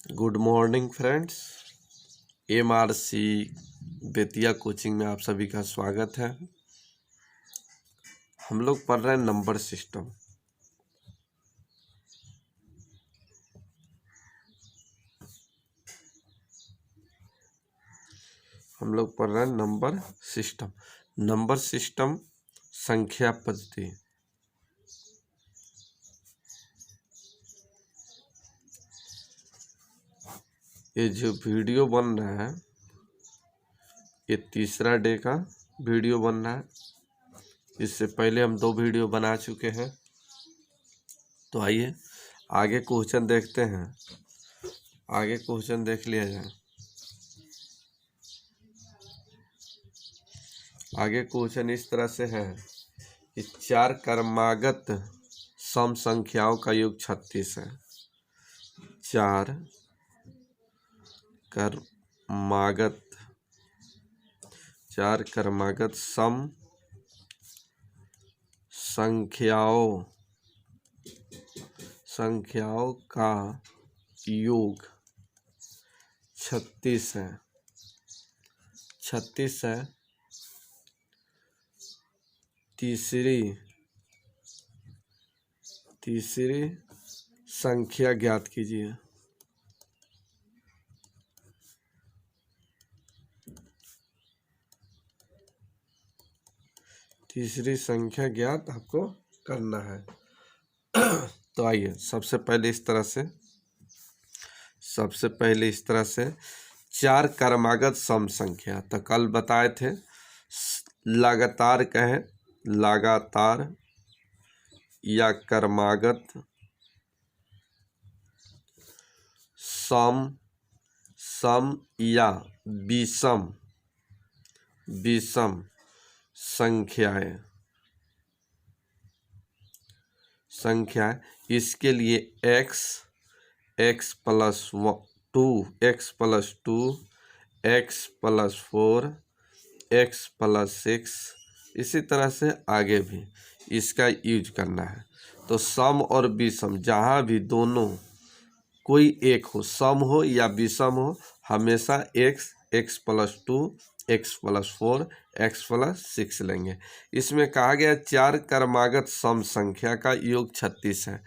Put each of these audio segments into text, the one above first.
Good morning friends. MRC Bettiah coaching में आप सभी का स्वागत है। हम लोग पढ़ रहे हैं नंबर सिस्टम। नंबर सिस्टम संख्या पद्धति। ये जो वीडियो बन रहा है ये तीसरा डे का वीडियो बन रहा है। इससे पहले हम 2 वीडियो बना चुके हैं। तो आइए आगे क्वेश्चन देखते हैं। आगे क्वेश्चन देख लिया जाए। आगे क्वेश्चन इस तरह से है कि 4 क्रमागत सम संख्याओं का योग 36 है। 4 क्रमागत सम संख्याओं का योग 36 है। 36 है। तीसरी संख्या ज्ञात कीजिए। तीसरी संख्या ज्ञात आपको करना है। तो आइए सबसे पहले इस तरह से 4 क्रमागत सम संख्या। तो कल बताए थे लगातार कहें, लगातार या क्रमागत सम या विषम संख्याएं। इसके लिए x plus 2, x plus 2, x plus 4, x plus 6, इसी तरह से आगे भी इसका यूज करना है। तो सम और विषम जहाँ भी दोनों कोई एक हो, सम हो या विषम हो, हमेशा x plus 2, x plus 4, x plus 6 लेंगे। इसमें कहा गया 4 क्रमागत सम संख्या का योग 36 है।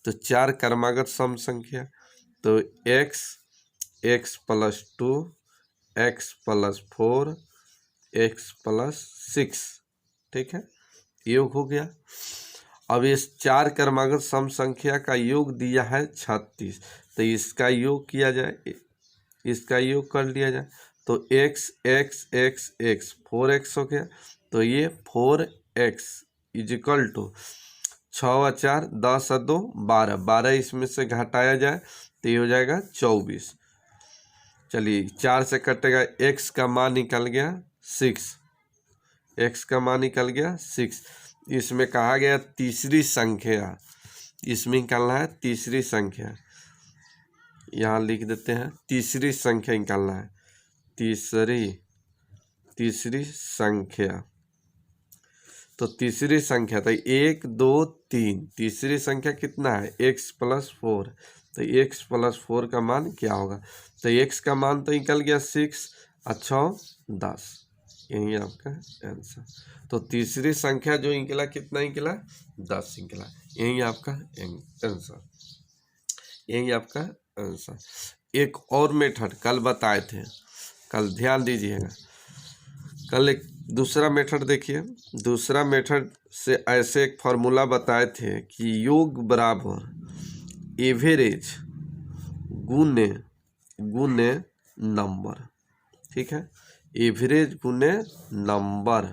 तो 4 क्रमागत सम संख्या, तो x plus 2, x plus 4, x plus 6, ठीक है, योग हो गया। अब इस 4 क्रमागत सम संख्या का योग दिया है 36। तो इसका योग किया जाए, इसका योग कर लिया जाए। तो x 4x हो गया। तो ये 4x इजिकल टू 6 × 4 10 × 2 12, 12 इसमें से घटाया जाए तो ये हो जाएगा 24। चलिए 4 से कटेगा, x का मान निकल गया 6, x का मान निकल गया 6। इसमें कहा गया तीसरी संख्या, इसमें निकालना है तीसरी संख्या। यहाँ लिख देते हैं तीसरी संख्या निकालना है। तीसरी संख्या, तो तीसरी संख्या तो 1 2 3, तीसरी संख्या कितना है x प्लस 4। तो x प्लस 4 का मान क्या होगा? तो x का मान तो निकल गया 6 और 6 10, यही आपका आंसर। तो तीसरी संख्या जो निकला कितना निकला? 10 निकला। यही आपका आंसर, यही आपका आंसर। एक और मेथड कल बताए थे, कल ध्यान दीजिएगा। कल एक दूसरा मेथड देखिए। दूसरा मेथड से ऐसे एक फार्मूला बताए थे कि योग बराबर एवरेज गुने नंबर, ठीक है, एवरेज गुने नंबर,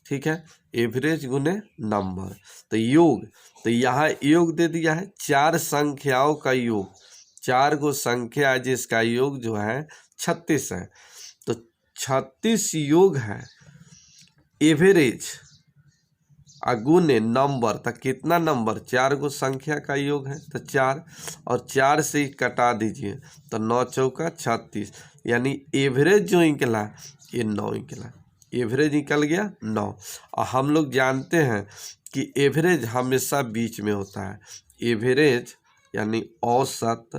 ठीक है, एवरेज गुने नंबर। तो योग, तो यहाँ योग दे दिया है 4 संख्याओं का योग, 4 गो संख्या है जिसका योग जो है 36 है। तो 36 योग है एवरेज गुने नंबर, तो कितना नंबर? 4 गो संख्या का योग है तो 4, और 4 से ही कटा दीजिए तो 9 चौका 36, यानी एवरेज जो निकला ये 9 निकला। एवरेज निकल गया 9। और हम लोग जानते हैं कि एवरेज हमेशा बीच में होता है। एवरेज यानी औसत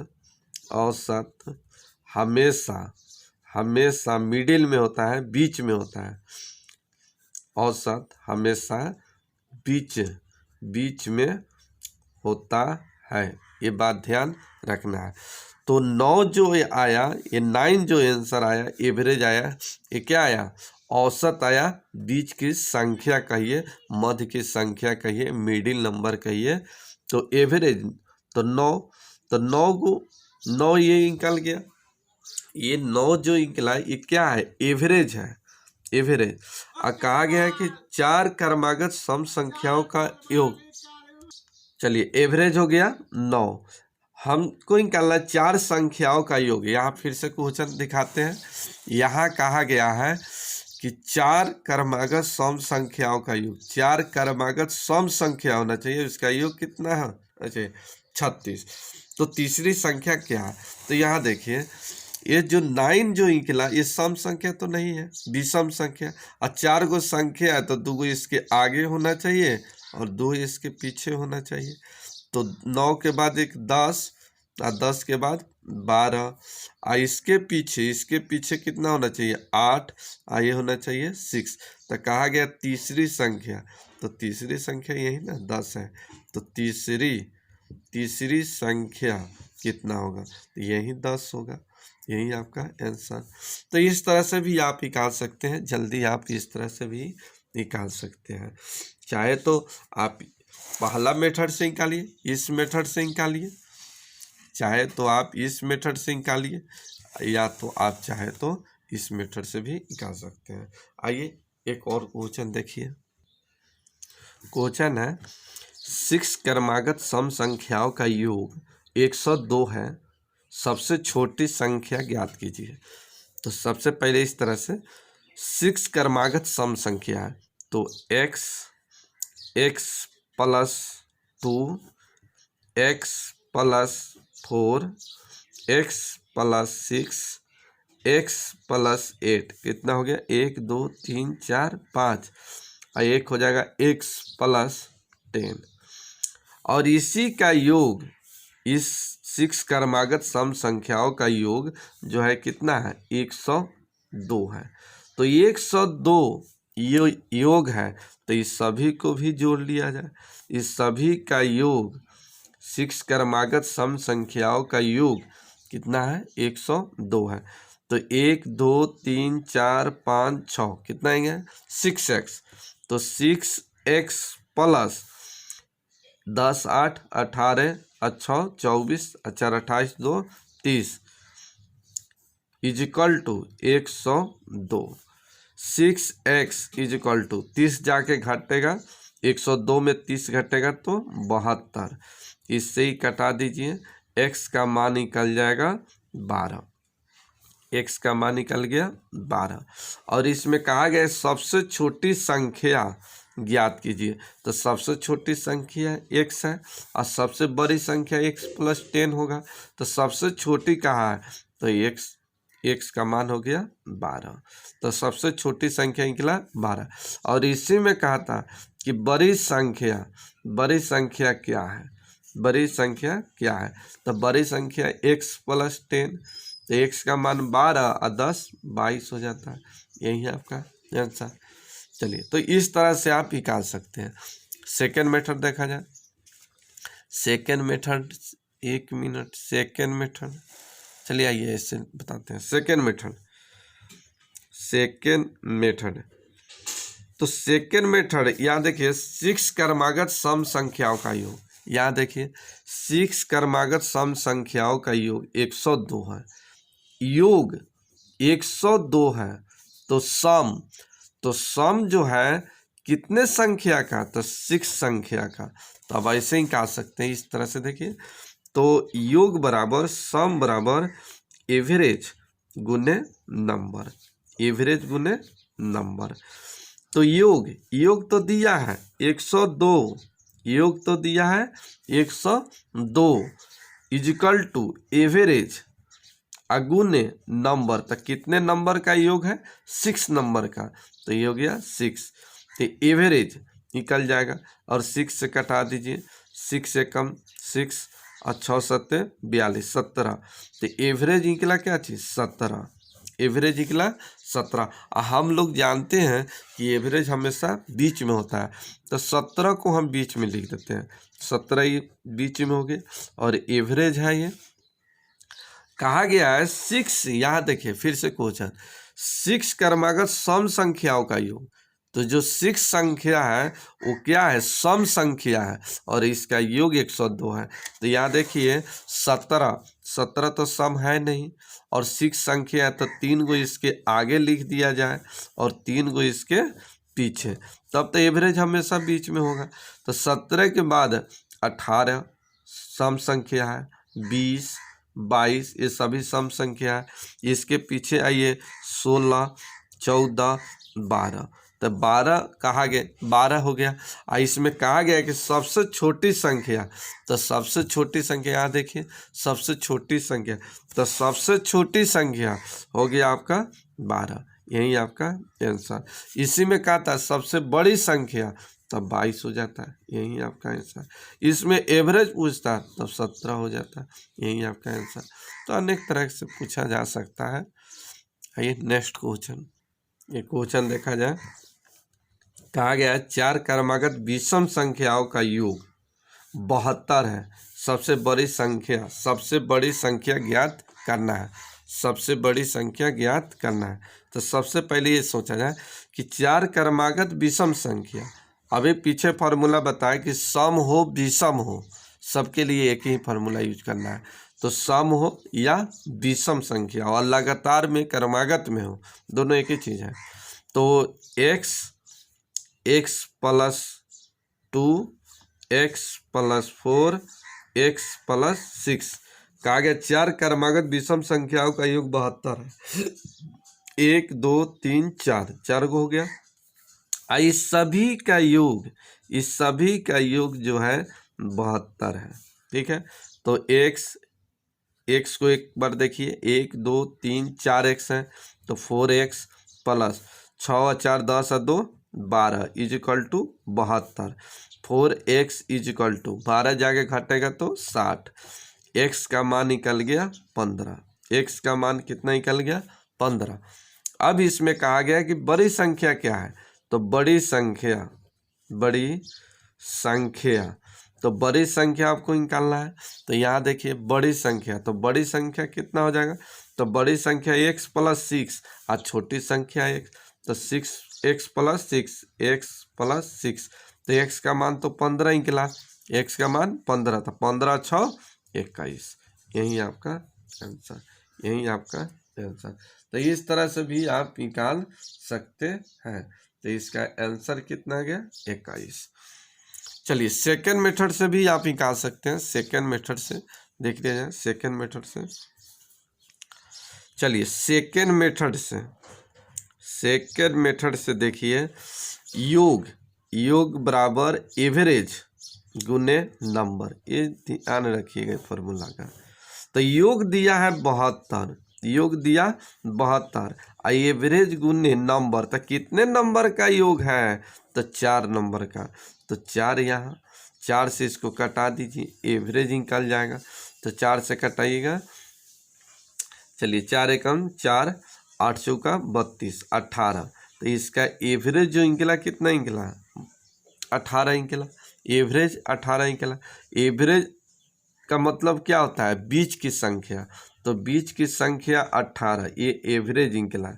औसत हमेशा हमेशा मिडिल में होता है, बीच में होता है। औसत हमेशा बीच बीच में होता है, ये बात ध्यान रखना है। तो 9 जो ये आया, ये 9 जो आंसर आया, एवरेज आया, ये क्या आया? औसत आया। बीच की संख्या कहिए, मध्य की संख्या कहिए, मिडिल नंबर कहिए, तो एवरेज। तो 9, तो 9 को 9 ये निकल गया। ये 9 जो निकला ये क्या है? एवरेज है, एवरेज। और कहा गया है कि 4 क्रमागत सम संख्याओं का योग। चलिए एवरेज हो गया 9, हमको निकालना 4 संख्याओं का योग। यहाँ फिर से क्वेश्चन दिखाते हैं। यहाँ कहा गया है कि 4 क्रमागत सम संख्याओं का योग, 4 क्रमागत सम संख्या होना चाहिए, इसका योग कितना है? अच्छा 36। तो तीसरी संख्या क्या है? तो यहाँ देखिए, ये जो 9 जो निकला ये सम संख्या तो नहीं है, विषम संख्या। और 4 गो संख्या है तो 2 गो इसके आगे होना चाहिए और 2 इसके पीछे होना चाहिए। तो 9 के बाद एक 10 और 10 के बाद 12 और इसके पीछे कितना होना चाहिए? 8 और ये होना चाहिए 6। तो कहा गया तीसरी संख्या, तो तीसरी संख्या यही ना 10 है। तो तीसरी संख्या कितना होगा? तो यही 10 होगा, यही आपका आंसर। तो इस तरह से भी आप निकाल सकते हैं, जल्दी आप इस तरह से भी निकाल सकते हैं। चाहे तो आप पहला मेथड से निकालिए, इस मेथड से निकालिए, चाहे तो आप इस मेथड से निकालिए, या तो आप चाहे तो इस मेथड से भी निकाल सकते हैं। आइए एक और क्वेश्चन देखिए। क्वेश्चन है 6 क्रमागत सम संख्याओं का योग 102 है, सबसे छोटी संख्या ज्ञात कीजिए। तो सबसे पहले इस तरह से 6 क्रमागत सम संख्या है, तो x plus 2, x plus 4, x plus 6, x plus 8 कितना हो गया? 1 2 3 4 5 और एक हो जाएगा x प्लस 10। और इसी का योग, इस 6 क्रमागत सम संख्याओं का योग जो है कितना है? 102 है। तो 102 योग है, तो इस सभी को भी जोड़ लिया जाए। इस सभी का योग, 6 क्रमागत सम संख्याओं का योग कितना है? 102 है। तो 1 2 3 4 5 6 कितना आएंगे? 6x। तो 6x plus 10 8 18 6 24 4 28 2 30 equal to 102। 6x equal to 30 जाके घटेगा, 102 में 30 घटेगा तो 72। इससे ही कटा दीजिए, x का मान निकल जाएगा 12। x का मान निकल गया 12। और इसमें कहा गया सबसे छोटी संख्या ज्ञात कीजिए। तो सबसे छोटी संख्या x है और सबसे बड़ी संख्या x प्लस 10 होगा। तो सबसे छोटी कहाँ है? तो x का मान हो गया 12। तो सबसे छोटी संख्या निकला 12। और इसी में कहा था कि बड़ी संख्या क्या है? बड़ी संख्या क्या है? तो बड़ी संख्या x प्लस 10, तो x का मान 12 और 10 22 हो जाता है। यही है आपका आंसर। चलिए, तो इस तरह से आप निकाल सकते हैं। सेकेंड मेथड देखा जाए। सेकेंड मेथड, एक मिनट, सेकेंड मेथड, चलिए आइए ऐसे बताते हैं। सेकेंड मेथड, तो सेकेंड मेथड यहाँ देखिए 6 क्रमागत सम संख्याओं का योग। यहाँ देखिए 6 क्रमागत सम संख्याओं का योग 102 है। योग 102 है, तो सम जो है कितने संख्या का? तो 6 संख्या का। तो अब ऐसे ही निकाल सकते हैं इस तरह से। देखिए, तो योग बराबर सम बराबर एवरेज गुने नंबर, एवरेज गुने नंबर। तो योग तो दिया है 102, योग तो दिया है 102 इजिकल टू एवरेज अगुने नंबर। तक कितने नंबर का योग है? 6 नंबर का। तो ये हो गया 6। तो एवरेज निकल जाएगा और 6 से कटा दीजिए, 6 से कम 6 और 6 सत्ते 42, 17। तो एवरेज निकला क्या चीज़? 17। एवरेज निकला 17। हम लोग जानते हैं कि एवरेज हमेशा बीच में होता है, तो 17 को हम बीच में लिख देते हैं। 17 ये बीच में हो गए और एवरेज है ये। कहा गया है 6, यहाँ देखिए फिर से क्वेश्चन, 6 क्रमागत सम संख्याओं का योग। तो जो 6 संख्या है वो क्या है? सम संख्या है और इसका योग 102 है। तो यहाँ देखिए 17 तो सम है नहीं और 6 संख्या है, तो 3 को इसके आगे लिख दिया जाए और 3 को इसके पीछे, तब तो एवरेज हमेशा बीच में होगा। तो 17 के बाद 18 सम संख्या है, 20, 22 ये सभी सम संख्या है। इसके पीछे आइए 16, 14, 12। तो 12 कहा गया, 12 हो गया। इसमें कहा गया कि सबसे छोटी संख्या, तो सबसे छोटी संख्या यहाँ देखिए, सबसे छोटी संख्या, तो सबसे छोटी संख्या हो गया आपका 12, यही आपका आंसर। इसी में कहा था सबसे बड़ी संख्या, तब 22 हो जाता है, यही आपका आंसर। इसमें एवरेज पूछता तब 17 हो जाता है, यही आपका आंसर। तो अनेक तरह से पूछा जा सकता है। आइए नेक्स्ट क्वेश्चन, ये क्वेश्चन देखा जाए। कहा गया है 4 क्रमागत विषम संख्याओं का योग 72 है। सबसे बड़ी संख्या ज्ञात करना है, सबसे बड़ी संख्या ज्ञात करना है। तो सबसे पहले ये सोचा जाए कि 4 क्रमागत विषम संख्या, अभी पीछे फार्मूला बताया कि सम हो विषम हो, सबके लिए एक ही फार्मूला यूज करना है। तो सम हो या विषम संख्या और लगातार में क्रमागत में हो, दोनों एक ही चीज़ है। तो x plus 2, x plus 4, x plus 6, कहा गया 4 क्रमागत विषम संख्याओं का योग 72 है। 1 2 3 4, 4 को हो गया। इस सभी का योग जो है 72 है, ठीक है। तो x को एक बार देखिए, 1 2 3 4 x है, तो 4x प्लस 6 और 4 10 और 2 12 is equal to 72। 4x is equal to 12 जाके घटेगा तो 60। x का मान निकल गया 15। x का मान कितना निकल गया? 15। अब इसमें कहा गया कि बड़ी संख्या क्या है? तो बड़ी संख्या आपको निकालना है। तो यहाँ देखिए बड़ी संख्या, तो बड़ी संख्या कितना हो जाएगा? तो बड़ी संख्या x प्लस 6 और छोटी संख्या x, तो 6x प्लस 6, तो x का मान तो 15 निकला, x का मान 15 था, 15 6 21, यही आपका आंसर, यही आपका आंसर। तो इस तरह से भी आप निकाल सकते हैं। तो इसका आंसर कितना गया? 21। चलिए सेकेंड मेथड से भी आप निकाल सकते हैं। सेकेंड मेथड से देख लिया जाए, सेकेंड मेथड से, चलिए सेकेंड मेथड से देखिए, योग बराबर एवरेज गुने नंबर, ये ध्यान रखिएगा फॉर्मूला का। तो योग दिया है 72, एवरेज गुने नंबर, तो कितने नंबर का योग है? तो 4 नंबर का। तो 4 यहाँ, 4 से इसको कटा दीजिए, एवरेज निकल जाएगा। तो 4 से कटाइएगा, चलिए 4 एकम 4, 8 चौका 32, 18। तो इसका एवरेज जो निकला कितना निकला? 18 निकला, एवरेज 18 निकला। एवरेज का मतलब क्या होता है? बीच की संख्या, तो बीच की संख्या 18, ये एवरेज निकला।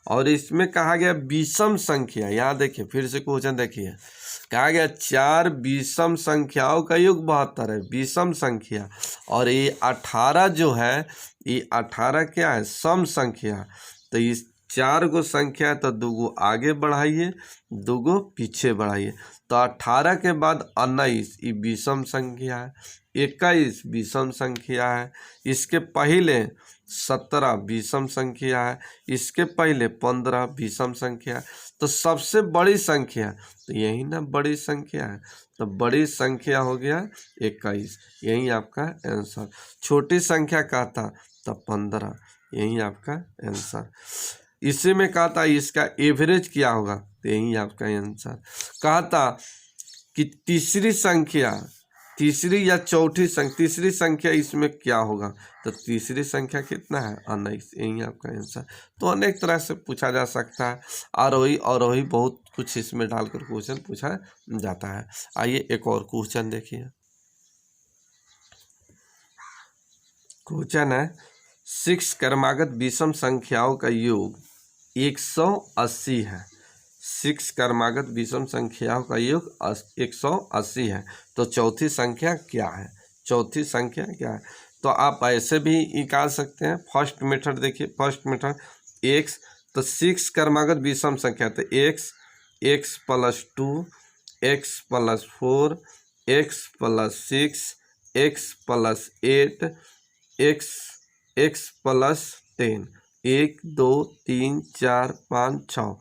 और इसमें कहा गया विषम संख्या, यहाँ देखिए फिर से क्वेश्चन देखिए, कहा गया 4 विषम संख्याओं का योग 72 है, विषम संख्या, और ये 18 जो है, ये 18 क्या है? सम संख्या। तो इस 4 गो संख्या है, तो 2 गो आगे बढ़ाइए, 2 गो पीछे बढ़ाइए। तो 18 के बाद 19 ये विषम संख्या है, 21 विषम संख्या है, इसके पहले 17 विषम संख्या है, इसके पहले 15 विषम संख्या है। तो सबसे बड़ी संख्या, तो यही ना बड़ी संख्या है, तो बड़ी संख्या हो गया 21, यही आपका आंसर। छोटी संख्या का था तो 15, यही आपका आंसर। इसी में कहा था इसका एवरेज क्या होगा, तो यही आपका आंसर। कहा था कि तीसरी संख्या तीसरी या चौथी संख्या, तीसरी संख्या इसमें क्या होगा, तो तीसरी संख्या कितना है 19, यही आपका आंसर। तो अनेक तरह से पूछा जा सकता है, आरोही अवरोही बहुत कुछ इसमें डालकर क्वेश्चन पूछा जाता है। आइए एक और क्वेश्चन देखिए। क्वेश्चन है 6 क्रमागत विषम संख्याओं का योग 180 है। 6 क्रमागत विषम संख्याओं का योग 180 है, तो चौथी संख्या क्या है, चौथी संख्या क्या है। तो आप ऐसे भी निकाल सकते हैं। फर्स्ट मेथड देखिए, फर्स्ट मेथड एक्स, तो 6 क्रमागत विषम संख्या, तो x plus 2, x plus 4, x plus 6, x plus 8, x plus 10, 1 2 3 4 5 6।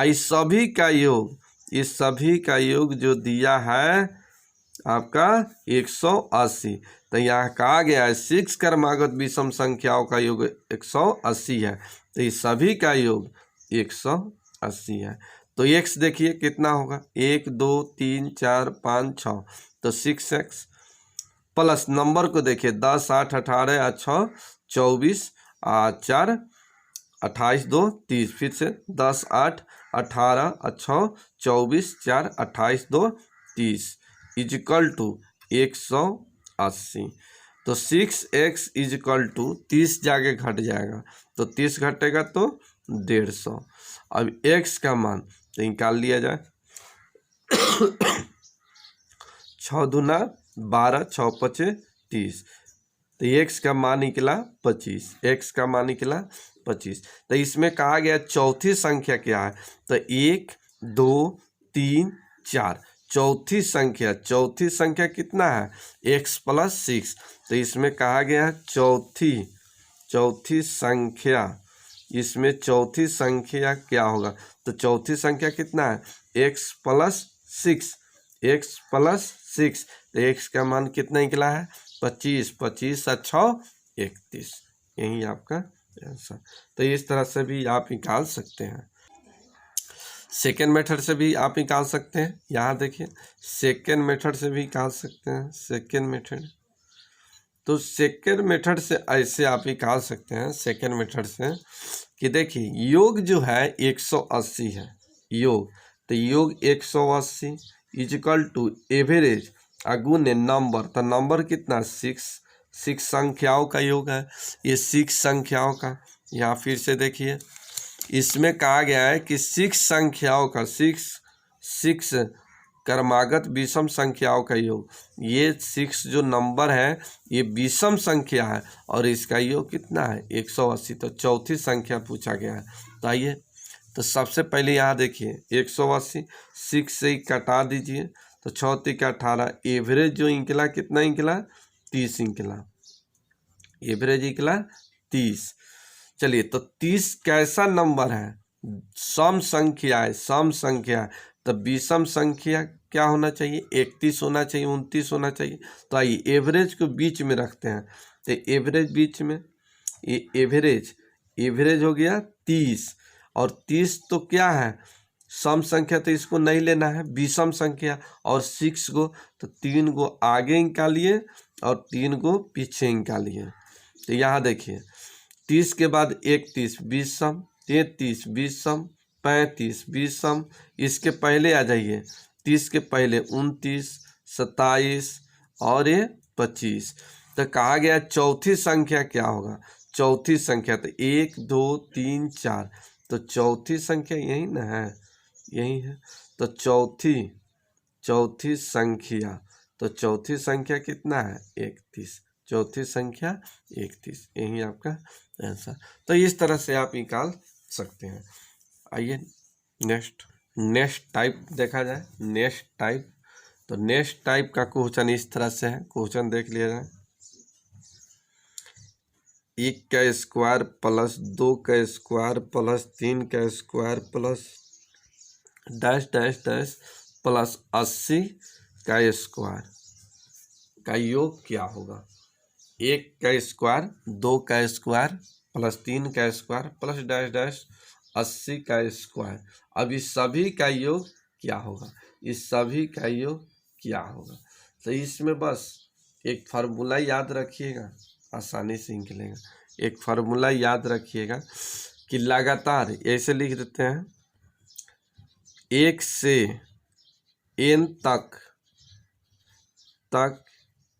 इस सभी का योग, इस सभी का योग जो दिया है आपका 180। तो यहाँ कहा गया है 6 क्रमागत विषम संख्याओं का योग 180 है, तो इस सभी का योग 180 है। तो एक्स देखिए कितना होगा, 1 2 3 4 5 6, तो 6x प्लस नंबर को देखिए 10 8 18 6 24 4 28 2 30, फिर से 10 8 18 6 24 4 28 2 30 इजिकल टू 180। तो 6x इजिकल टू 30 जाके घट जाएगा, तो 30 घटेगा तो 150। अब x का मान तो निकाल लिया जाए। 6 दूना 12, 6 पचे 30, तो x का मान निकला 25, x का मान निकला 25। तो इसमें कहा गया चौथी संख्या क्या है, तो 1 2 3 4, चौथी संख्या, चौथी संख्या कितना है x प्लस 6। तो इसमें कहा गया चौथी संख्या, इसमें चौथी संख्या क्या होगा, तो चौथी संख्या कितना है x प्लस 6, एक्स प्लस 6, तो एक्स का मान कितना निकला है 25, 25 और 6 31, यही आपका आंसर। तो इस तरह से भी आप निकाल सकते हैं। सेकेंड मेथड से भी आप निकाल सकते हैं। यहाँ देखिए सेकेंड मेथड से भी निकाल सकते हैं। सेकेंड मेथड, तो सेकेंड मेथड से ऐसे आप निकाल सकते हैं सेकेंड मेथड से कि देखिए योग जो है 180 है योग, तो योग 180 इजिकल टू एवरेज अगुने नंबर, तो नंबर कितना 6 संख्याओं का योग है, ये 6 संख्याओं का। यहाँ फिर से देखिए इसमें कहा गया है कि 6 संख्याओं का 6 क्रमागत विषम संख्याओं का योग, ये 6 जो नंबर है ये विषम संख्या है और इसका योग कितना है 180, तो चौथी संख्या पूछा गया है। तो आइए, तो सबसे पहले यहाँ देखिए 180 6 से ही कटा दीजिए, तो 6 3 18, एवरेज जो निकला कितना निकला 30 निकला, एवरेज निकला 30। चलिए, तो 30 कैसा नंबर है, सम संख्या है, सम संख्या, तो विषम संख्या क्या होना चाहिए 31 होना चाहिए, 29 होना चाहिए। तो आइए एवरेज को बीच में रखते हैं, तो एवरेज बीच में, ये एवरेज हो गया 30, और 30 तो क्या है सम संख्या, तो इसको नहीं लेना है, विषम संख्या, और 6 को तो 3 को आगे निकालिए और 3 को पीछे निकालिए। तो यहाँ देखिए 30 के बाद 31 विषम, 33 विषम, 35 विषम, इसके पहले आ जाइए 30 के पहले 29 27 और ये 25। तो कहा गया चौथी संख्या क्या होगा, चौथी संख्या तो 1 2 3 4, तो चौथी संख्या यही ना है, यही है। तो चौथी संख्या, तो चौथी संख्या कितना है 31, चौथी संख्या 31, यही आपका आंसर। तो इस तरह से आप निकाल सकते हैं। आइए नेक्स्ट टाइप देखा जाए। नेक्स्ट टाइप, तो नेक्स्ट टाइप का क्वेश्चन इस तरह से है, क्वेश्चन देख लिया जाए। 1 का स्क्वायर प्लस 2 का स्क्वायर प्लस 3 का square plus dash dash dash plus 80 का स्क्वायर का योग क्या होगा। 1 का स्क्वायर, 2 का स्क्वायर प्लस 3 का स्क्वायर प्लस डैश डैश 80 का स्क्वायर। अब इस सभी का योग क्या होगा, इस सभी का योग क्या होगा। तो इसमें बस एक फार्मूला याद रखिएगा, आसानी से निकलेगा। एक फार्मूला याद रखिएगा कि लगातार ऐसे लिख देते हैं, 1 से n तक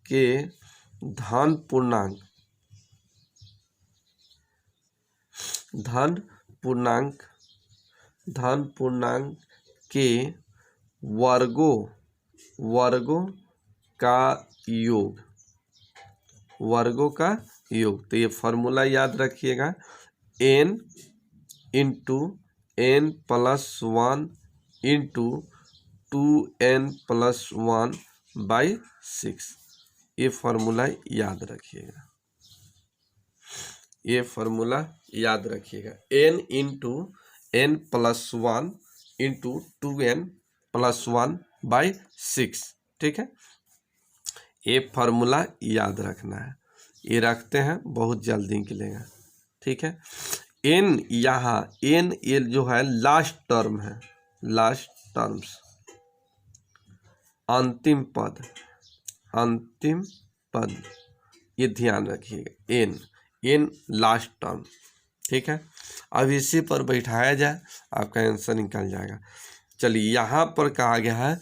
के धन पूर्णांक के वर्गों का योग, तो ये फॉर्मूला याद रखिएगा, n into n plus 1 into 2n plus 1 by 6। ये फार्मूला याद रखिएगा, ये फार्मूला याद रखिएगा, n into n plus 1 into 2n plus 1 by 6। ठीक है, ये फार्मूला याद रखना है, ये रखते हैं बहुत जल्दी निकलेगा। ठीक है, n यहाँ n ये जो है लास्ट टर्म है, लास्ट टर्म्स, अंतिम पद, ये ध्यान रखिएगा, n लास्ट टर्म। ठीक है, अब इसी पर बैठाया जाए, आपका आंसर निकल जाएगा। चलिए यहाँ पर कहा गया है,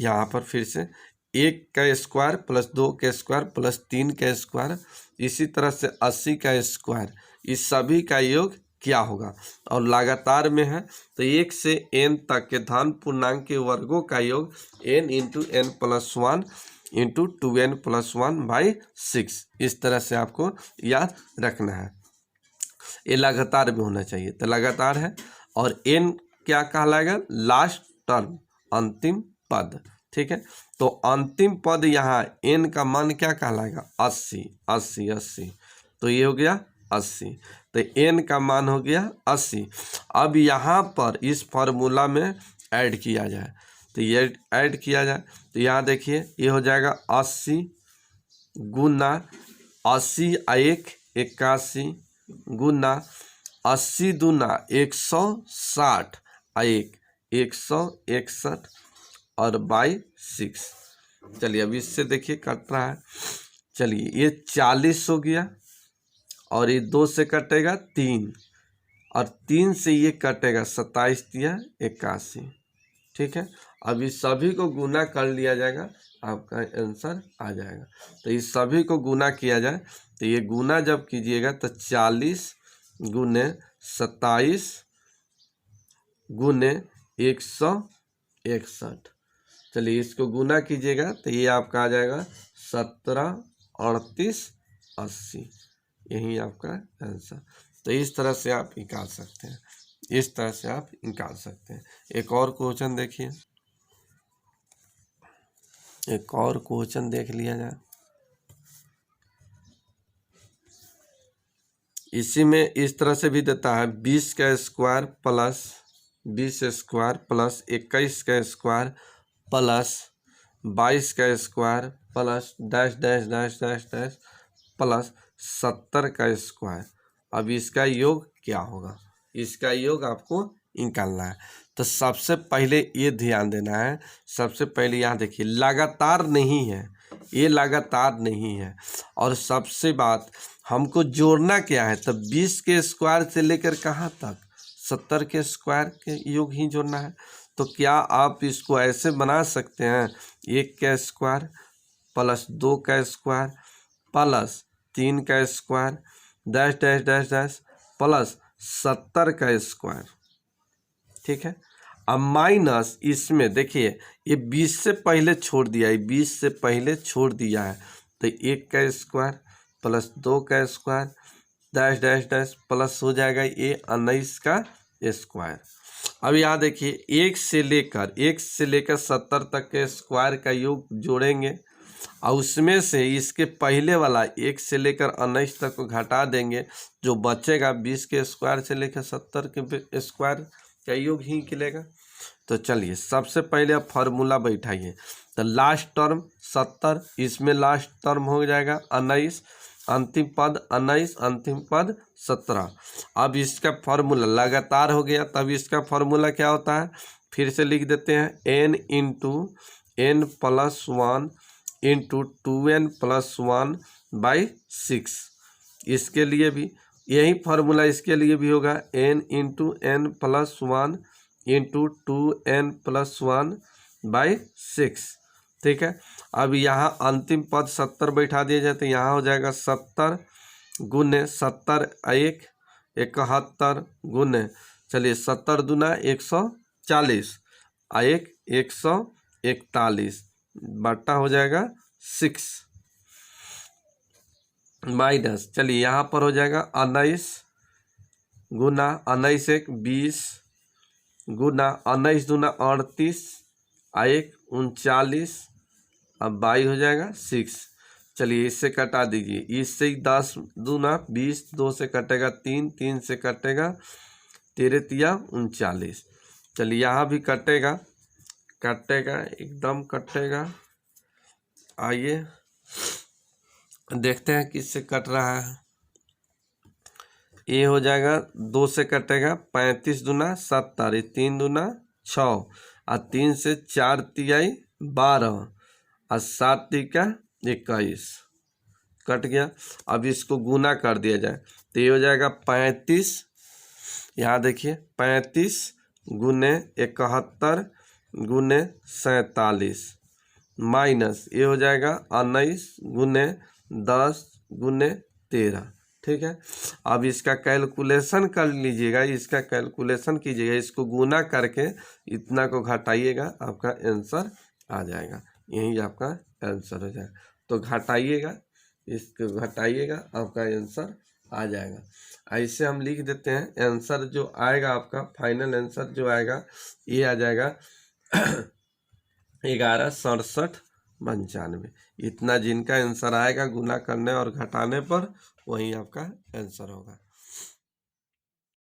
यहाँ पर फिर से 1 का स्क्वायर प्लस 2 का स्क्वायर प्लस 3 का स्क्वायर, इसी तरह से 80 का स्क्वायर, इस सभी का योग क्या होगा। और लगातार में है तो 1 से n तक के धन पूर्णांक के वर्गों का योग n into n plus 1 into 2n plus 1 by 6। इस तरह से आपको याद रखना है, ये लगातार में होना चाहिए। तो लगातार है और n क्या कहलाएगा, लास्ट टर्म, अंतिम पद। ठीक है, तो अंतिम पद यहाँ n का मान क्या कहलाएगा, 80। तो ये हो गया 80, तो n का मान हो गया 80। अब यहाँ पर इस फार्मूला में ऐड किया जाए, तो ये ऐड किया जाए तो यहाँ देखिए ये हो जाएगा 80 गुना 80 1 81 गुना 80 दूना 160 1 161 और बाई 6। चलिए अब इससे देखिए कट रहा है, चलिए ये 40 हो गया और ये 2 से कटेगा 3 और 3 से ये कटेगा 27 दिया 81। ठीक है, अब इस सभी को गुना कर लिया जाएगा, आपका आंसर आ जाएगा। तो इस सभी को गुना किया जाए तो ये गुना जब कीजिएगा तो 40 गुने 27 गुने 161। चलिए इसको गुना कीजिएगा तो ये आपका आ जाएगा 17 38 80, यही आपका आंसर। तो इस तरह से आप निकाल सकते हैं, इस तरह से आप निकाल सकते हैं। एक और क्वेश्चन देखिए, एक और क्वेश्चन देख लिया जाए। इसी में इस तरह से भी देता है 20 का स्क्वायर प्लस 20 स्क्वायर प्लस 21 का स्क्वायर प्लस 22 का square plus dash dash dash dash dash plus 70 का स्क्वायर। अब इसका योग क्या होगा, इसका योग आपको निकालना है। तो सबसे पहले ये ध्यान देना है, सबसे पहले यहाँ देखिए लगातार नहीं है, ये लगातार नहीं है। और सबसे बात हमको जोड़ना क्या है, तो 20 के स्क्वायर से लेकर कहाँ तक, 70 के स्क्वायर के योग ही जोड़ना है। तो क्या आप इसको ऐसे बना सकते हैं, 1 का स्क्वायर प्लस 2 का स्क्वायर प्लस 3 का square dash dash dash dash plus 70 का स्क्वायर। ठीक है, अब माइनस इसमें देखिए ये 20 से पहले छोड़ दिया है, 20 से पहले छोड़ दिया है, तो 1 का स्क्वायर प्लस 2 का square dash dash dash plus हो जाएगा ये 19 का स्क्वायर। अब यहाँ देखिए 1 से लेकर 70 तक के स्क्वायर का योग जोड़ेंगे और उसमें से इसके पहले वाला 1 से लेकर 19 तक को घटा देंगे, जो बचेगा 20 के स्क्वायर से लेकर 70 के स्क्वायर का योग ही निकलेगा। तो चलिए सबसे पहले आप फार्मूला बैठाइए, तो लास्ट टर्म 70, इसमें लास्ट टर्म हो जाएगा 19, अंतिम पद 19, अंतिम पद 17। अब इसका फार्मूला लगातार हो गया, तब इसका फार्मूला क्या होता है, फिर से लिख देते हैं n into n plus 1 into 2n+1/6। इसके लिए भी यही फार्मूला इसके लिए भी होगा, n into n+1 into 2n+1/6। ठीक है। अब यहाँ अंतिम पद 70 बैठा दिया जाए तो यहाँ हो जाएगा 70 गुने 70 1 71 गुने, चलिए 70 दूना 140 एक 141 बटा हो जाएगा 6 माइनस, चलिए यहाँ पर हो जाएगा 19 गुना 19 1 20 गुना 19 दूना 38 एक 39 अब 22 हो जाएगा 6। चलिए इससे कटा दीजिए, इससे 10 दूना 20 2 से कटेगा 3 3 से कटेगा 13 तिया 39। चलिए यहाँ भी कटेगा एकदम कटेगा। आइए देखते हैं किससे कट रहा है। ये हो जाएगा 2 से कटेगा 35 दूना 70 3 दूना 6 और 3 से 4 तियाई 12 और 7 तिका 21 कट गया। अब इसको गुना कर दिया जाए तो ये हो जाएगा 35, यहाँ देखिए 35 गुने 71 गुने 47 माइनस ये हो जाएगा 19 गुने 10 गुने 13। ठीक है। अब इसका कैलकुलेशन कर लीजिएगा, इसका कैलकुलेशन कीजिएगा, इसको गुना करके इतना को घटाइएगा, आपका आंसर आ जाएगा। यही आपका आंसर हो जाएगा। तो घटाइएगा, इसको घटाइएगा, आपका आंसर आ जाएगा। ऐसे हम लिख देते हैं। आंसर जो आएगा आपका फाइनल आंसर जो आएगा ये आ जाएगा 116795। इतना जिनका आंसर आएगा गुना करने और घटाने पर वही आपका आंसर होगा।